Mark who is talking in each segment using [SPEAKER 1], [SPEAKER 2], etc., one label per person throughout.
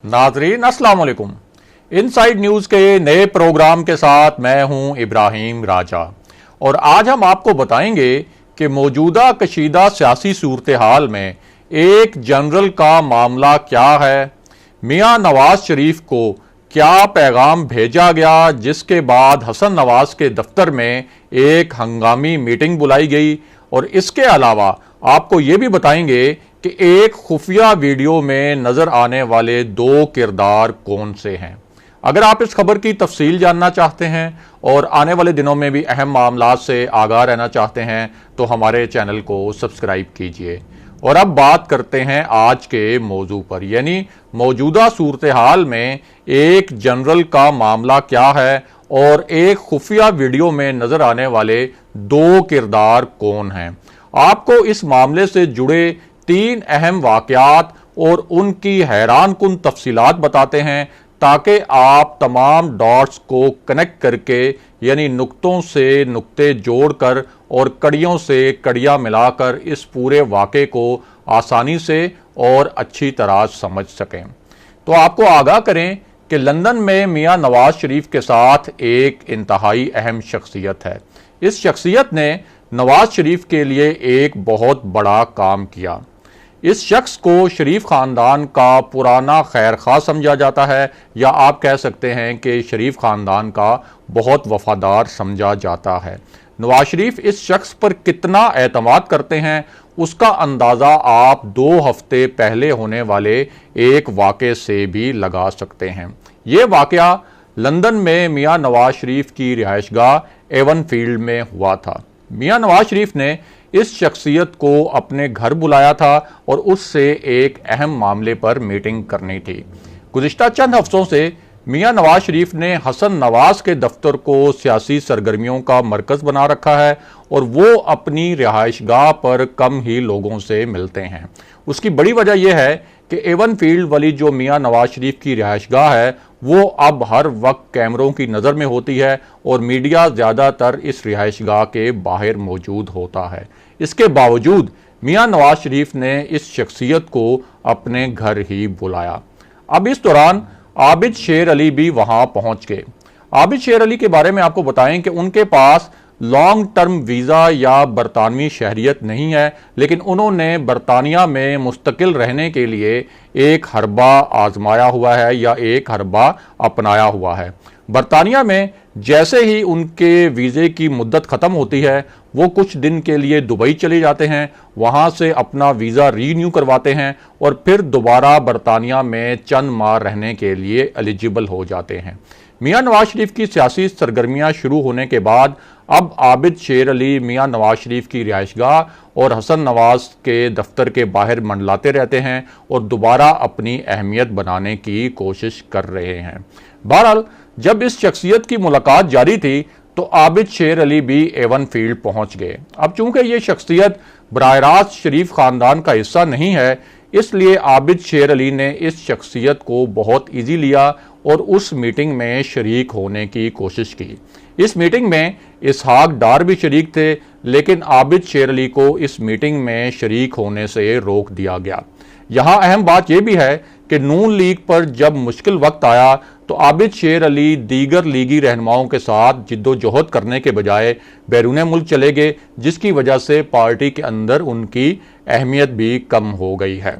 [SPEAKER 1] नाजरीन अस्सलाम वालेकुम। इनसाइड न्यूज के नए प्रोग्राम के साथ मैं हूं इब्राहिम राजा और आज हम आपको बताएंगे कि मौजूदा कशीदा सियासी सूरत हाल में एक जनरल का मामला क्या है, मियां नवाज शरीफ को क्या पैगाम भेजा गया जिसके बाद हसन नवाज के दफ्तर में एक हंगामी मीटिंग बुलाई गई, और इसके अलावा आपको ये भी बताएंगे कि एक खुफिया वीडियो में नजर आने वाले दो किरदार कौन से हैं। अगर आप इस खबर की तफसील जानना चाहते हैं और आने वाले दिनों में भी अहम मामलात से आगाह रहना चाहते हैं तो हमारे चैनल को सब्सक्राइब कीजिए। और अब बात करते हैं आज के मौजू पर, यानी मौजूदा सूरत हाल में एक जनरल का मामला क्या है और एक खुफिया वीडियो में नजर आने वाले दो किरदार कौन हैं। आपको इस मामले से जुड़े तीन अहम वाकयात और उनकी हैरान कुन तफसीलात बताते हैं ताकि आप तमाम डॉट्स को कनेक्ट करके, यानी नुक्तों से नुक्ते जोड़कर और कड़ियों से कड़ियां मिलाकर इस पूरे वाक़े को आसानी से और अच्छी तरह समझ सकें। तो आपको आगाह करें कि लंदन में मियां नवाज शरीफ के साथ एक इंतहाई अहम शख्सियत है। इस शख्सियत ने नवाज शरीफ के लिए एक बहुत बड़ा काम किया। इस शख्स को शरीफ खानदान का पुराना खैर खा समझा जाता है, या आप कह सकते हैं कि शरीफ खानदान का बहुत वफादार समझा जाता है। नवाज शरीफ इस शख्स पर कितना एतमाद करते हैं उसका अंदाज़ा आप 2 हफ्ते पहले होने वाले एक वाक़े से भी लगा सकते हैं। ये वाक़या लंदन में मियां नवाज शरीफ की रिहाइशगाह एवन फील्ड में हुआ था। मियां नवाज शरीफ ने इस शख्सियत को अपने घर बुलाया था और उससे एक अहम मामले पर मीटिंग करनी थी। गुज़िश्ता चंद हफ्तों से मियां नवाज शरीफ ने हसन नवाज के दफ्तर को सियासी सरगर्मियों का मरकज़ बना रखा है और वो अपनी रिहाइशगाह पर कम ही लोगों से मिलते हैं। उसकी बड़ी वजह यह है कि एवन फील्ड वाली जो मियां नवाज शरीफ की रिहाइशगाह है वो अब हर वक्त कैमरों की नज़र में होती है और मीडिया ज़्यादातर इस रिहाइशगाह के बाहर मौजूद होता है। इसके बावजूद मियां नवाज शरीफ ने इस शख्सियत को अपने घर ही बुलाया। अब इस दौरान आबिद शेर अली भी वहां पहुंच गए। आबिद शेर अली के बारे में आपको बताएं कि उनके पास लॉन्ग टर्म वीज़ा या बरतानवी शहरियत नहीं है, लेकिन उन्होंने बरतानिया में मुस्तकिल रहने के लिए एक हरबा आजमाया हुआ है या एक हरबा अपनाया हुआ है। बरतानिया में जैसे ही उनके वीज़े की मुद्दत ख़त्म होती है वो कुछ दिन के लिए दुबई चले जाते हैं, वहाँ से अपना वीज़ा रीन्यू करवाते हैं और फिर दोबारा बरतानिया में चंद माह रहने के लिए एलिजिबल हो जाते हैं। मियां नवाज शरीफ की सियासी सरगर्मियां शुरू होने के बाद अब आबिद शेर अली मियां नवाज शरीफ की रिहाइशगाह और हसन नवाज के दफ्तर के बाहर मंडलाते रहते हैं और दोबारा अपनी अहमियत बनाने की कोशिश कर रहे हैं। बहरहाल जब इस शख्सियत की मुलाकात जारी थी तो आबिद शेर अली भी एवन फील्ड पहुंच गए। अब चूंकि ये शख्सियत बराह रास्त शरीफ खानदान का हिस्सा नहीं है, इसलिए आबिद शेर अली ने इस शख्सियत को बहुत ईजी लिया और उस मीटिंग में शरीक होने की कोशिश की। इस मीटिंग में इसहाक डार भी शरीक थे, लेकिन आबिद शेर अली को इस मीटिंग में शरीक होने से रोक दिया गया। यहाँ अहम बात यह भी है कि नून लीग पर जब मुश्किल वक्त आया तो आबिद शेर अली दीगर लीगी रहनुमाओं के साथ जिद्दोजहद करने के बजाय बैरून मुल्क चले गए, जिसकी वजह से पार्टी के अंदर उनकी अहमियत भी कम हो गई है।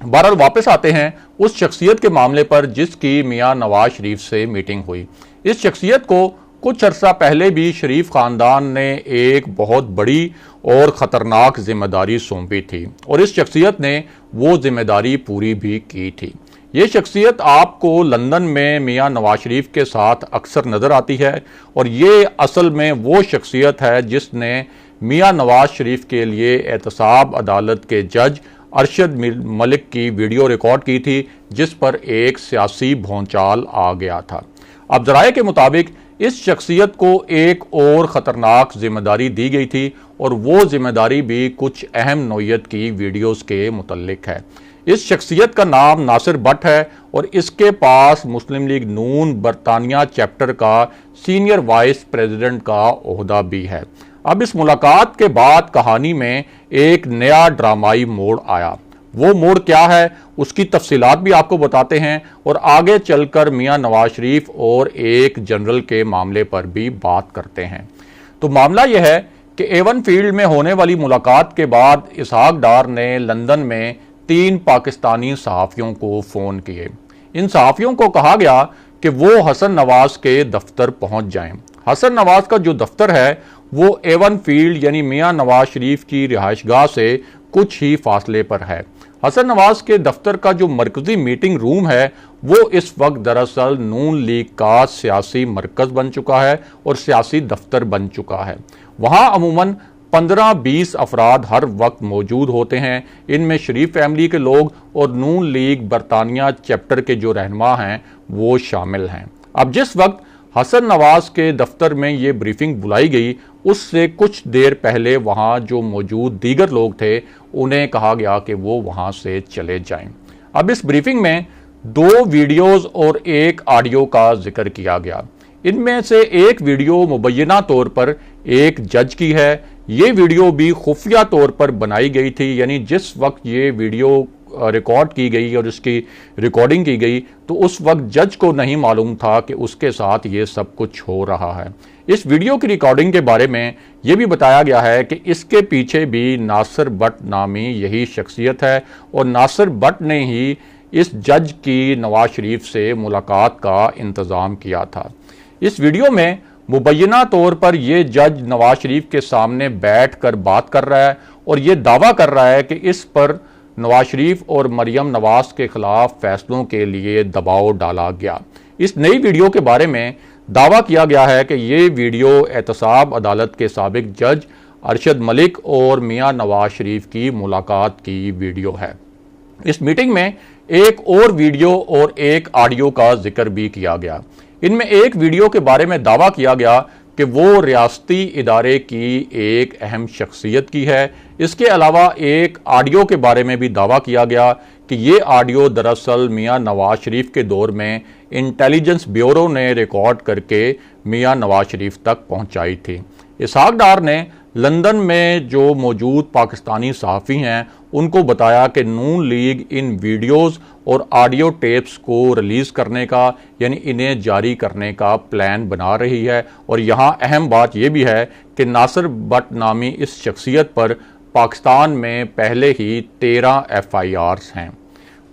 [SPEAKER 1] बहरहाल वापस आते हैं उस शख्सियत के मामले पर जिसकी मियां नवाज शरीफ से मीटिंग हुई। इस शख्सियत को कुछ अरसा पहले भी शरीफ खानदान ने एक बहुत बड़ी और ख़तरनाक जिम्मेदारी सौंपी थी और इस शख्सियत ने वो जिम्मेदारी पूरी भी की थी। ये शख्सियत आपको लंदन में मियां नवाज शरीफ के साथ अक्सर नज़र आती है और ये असल में वो शख्सियत है जिसने मियां नवाज शरीफ के लिए एहतसाब अदालत के जज अरशद मलिक की वीडियो रिकॉर्ड की थी, जिस पर एक सियासी भौचाल आ गया था। अब ज़राए के मुताबिक इस शख्सियत को एक और ख़तरनाक जिम्मेदारी दी गई थी और वो जिम्मेदारी भी कुछ अहम नौयत की वीडियोस के मुतल्लिक है। इस शख्सियत का नाम नासिर भट्ट है और इसके पास मुस्लिम लीग नून बरतानिया चैप्टर का सीनियर वाइस प्रेसिडेंट का ओहदा भी है। अब इस मुलाकात के बाद कहानी में एक नया ड्रामाई मोड़ आया। वो मोड़ क्या है उसकी तफसीलात भी आपको बताते हैं और आगे चलकर मियां नवाज शरीफ और एक जनरल के मामले पर भी बात करते हैं। तो मामला यह है कि एवन फील्ड में होने वाली मुलाकात के बाद इसहाक डार ने लंदन में 3 पाकिस्तानी सहाफ़ियों को फ़ोन किए। इन सहाफ़ियों को कहा गया कि वो हसन नवाज के दफ्तर पहुंच जाएं। हसन नवाज का जो दफ्तर है वो एवन फील्ड यानी मियां नवाज शरीफ की रिहाइशगाह से कुछ ही फासले पर है। हसन नवाज के दफ्तर का जो मरकजी मीटिंग रूम है वो इस वक्त दरअसल नून लीग का सियासी मरकज बन चुका है और सियासी दफ्तर बन चुका है। वहाँ अमूमन 15-20 अफराद हर वक्त मौजूद होते हैं। इनमें शरीफ फैमिली के लोग और नून लीग बरतानिया चैप्टर के जो रहनुमा हैं वो शामिल हैं। अब जिस वक्त हसन नवाज के दफ्तर में ये ब्रीफिंग बुलाई गई उससे कुछ देर पहले वहाँ जो मौजूद दीगर लोग थे उन्हें कहा गया कि वो वहाँ से चले जाएं। अब इस ब्रीफिंग में 2 वीडियोस और 1 ऑडियो का जिक्र किया गया। इनमें से एक वीडियो मुबैना तौर पर एक जज की है। ये वीडियो भी खुफिया तौर पर बनाई गई थी, यानी जिस वक्त ये वीडियो रिकॉर्ड की गई और इसकी रिकॉर्डिंग की गई तो उस वक्त जज को नहीं मालूम था कि उसके साथ ये सब कुछ हो रहा है। इस वीडियो की रिकॉर्डिंग के बारे में ये भी बताया गया है कि इसके पीछे भी नासिर भट्ट नामी यही शख्सियत है और नासिर भट्ट ने ही इस जज की नवाज शरीफ से मुलाकात का इंतज़ाम किया था। इस वीडियो में मुबैना तौर पर यह जज नवाज शरीफ के सामने बैठ कर बात कर रहा है और ये दावा कर रहा है कि इस पर नवाज शरीफ और मरियम नवाज के खिलाफ फैसलों के लिए दबाव डाला गया। इस नई वीडियो के बारे में दावा किया गया है कि ये वीडियो एहतसाब अदालत के साबिक जज अरशद मलिक और मियां नवाज शरीफ की मुलाकात की वीडियो है। इस मीटिंग में एक और वीडियो और एक ऑडियो का जिक्र भी किया गया। इनमें एक वीडियो के बारे में दावा किया गया कि वो रियासती इदारे की एक अहम शख्सियत की है। इसके अलावा एक ऑडियो के बारे में भी दावा किया गया कि ये ऑडियो दरअसल मियां नवाज शरीफ के दौर में इंटेलिजेंस ब्यूरो ने रिकॉर्ड करके मियां नवाज शरीफ तक पहुंचाई थी। इसहाक डार ने लंदन में जो मौजूद पाकिस्तानी सहाफ़ी हैं उनको बताया कि नून लीग इन वीडियोस और ऑडियो टेप्स को रिलीज़ करने का यानी इन्हें जारी करने का प्लान बना रही है। और यहाँ अहम बात यह भी है कि नासिर भट्ट नामी इस शख्सियत पर पाकिस्तान में पहले ही 13 FIRs हैं।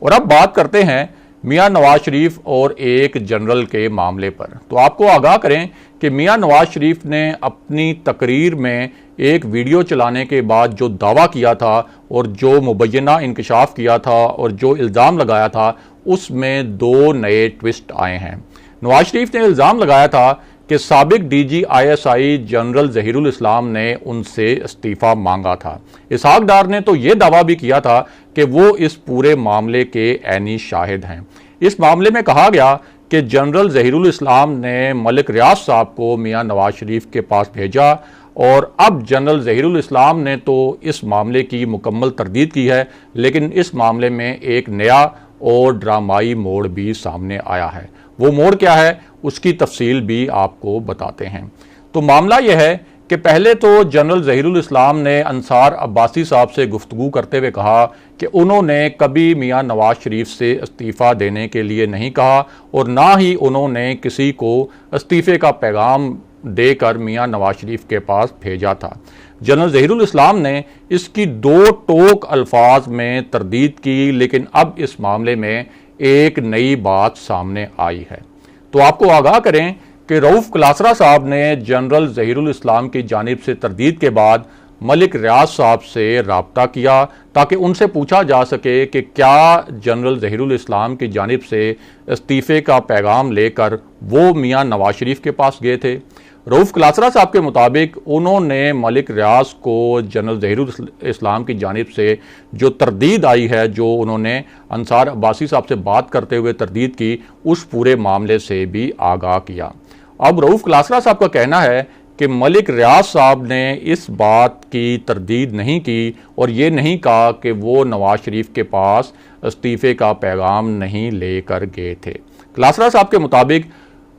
[SPEAKER 1] और अब बात करते हैं मियां नवाज शरीफ और एक जनरल के मामले पर। तो आपको आगाह करें कि मियां नवाज शरीफ ने अपनी तकरीर में एक वीडियो चलाने के बाद जो दावा किया था और जो मुबैना इंकशाफ किया था और जो इल्ज़ाम लगाया था उसमें 2 नए ट्विस्ट आए हैं। नवाज शरीफ ने इल्ज़ाम लगाया था कि साबिक DG ISI जनरल ज़हीरुल इस्लाम ने उनसे इस्तीफ़ा मांगा था। इसहाक डार ने तो ये दावा भी किया था कि वो इस पूरे मामले के ऐनी शाहिद हैं। इस मामले में कहा गया कि जनरल ज़हीरुल इस्लाम ने मलिक रियाज साहब को मियां नवाज शरीफ के पास भेजा और अब जनरल ज़हीरुल इस्लाम ने तो इस मामले की मुकम्मल तरदीद की है, लेकिन इस मामले में एक नया और ड्रामाई मोड़ भी सामने आया है। वो मोड़ क्या है उसकी तफसील भी आपको बताते हैं। तो मामला यह है कि पहले तो जनरल ज़हीरुल इस्लाम ने अंसार अब्बासी साहब से गुफ्तगू करते हुए कहा कि उन्होंने कभी मियां नवाज शरीफ से इस्तीफ़ा देने के लिए नहीं कहा और ना ही उन्होंने किसी को इस्तीफ़े का पैगाम देकर मियां नवाज शरीफ के पास भेजा था। जनरल ज़हीरुल इस्लाम ने इसकी 2 टोक अल्फाज में तरदीद की, लेकिन अब इस मामले में एक नई बात सामने आई है। तो आपको आगाह करें कि रऊफ क्लासरा साहब ने जनरल ज़हीरुल इस्लाम की जानिब से तरदीद के बाद मलिक रियाज साहब से रब्ता किया ताकि उनसे पूछा जा सके कि क्या जनरल ज़हीरुल इस्लाम की जानिब से इस्तीफ़े का पैगाम लेकर वो मियां नवाज शरीफ के पास गए थे। रऊफ क्लासरा साहब के मुताबिक उन्होंने मलिक रियाज को जनरल ज़हीरुल इस्लाम की जानिब से जो तरदीद आई है, जो उन्होंने अंसार अब्बासी साहब से बात करते हुए तरदीद की, उस पूरे मामले से भी आगाह किया। अब रऊफ क्लासरा साहब का कहना है कि मलिक रियाज साहब ने इस बात की तरदीद नहीं की और ये नहीं कहा कि वो नवाज शरीफ के पास इस्तीफ़े का पैगाम नहीं लेकर गए थे। क्लासरा साहब के मुताबिक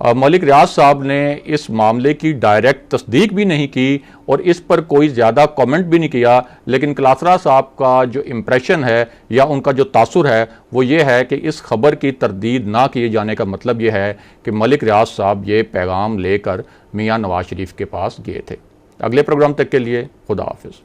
[SPEAKER 1] मलिक रियाज साहब ने इस मामले की डायरेक्ट तस्दीक भी नहीं की और इस पर कोई ज़्यादा कमेंट भी नहीं किया, लेकिन कलासरा साहब का जो इम्प्रेशन है या उनका जो तासुर है वो ये है कि इस खबर की तरदीद ना किए जाने का मतलब ये है कि मलिक रियाज साहब ये पैगाम लेकर मियाँ नवाज शरीफ के पास गए थे। अगले प्रोग्राम तक के लिए खुदा हाफिज़।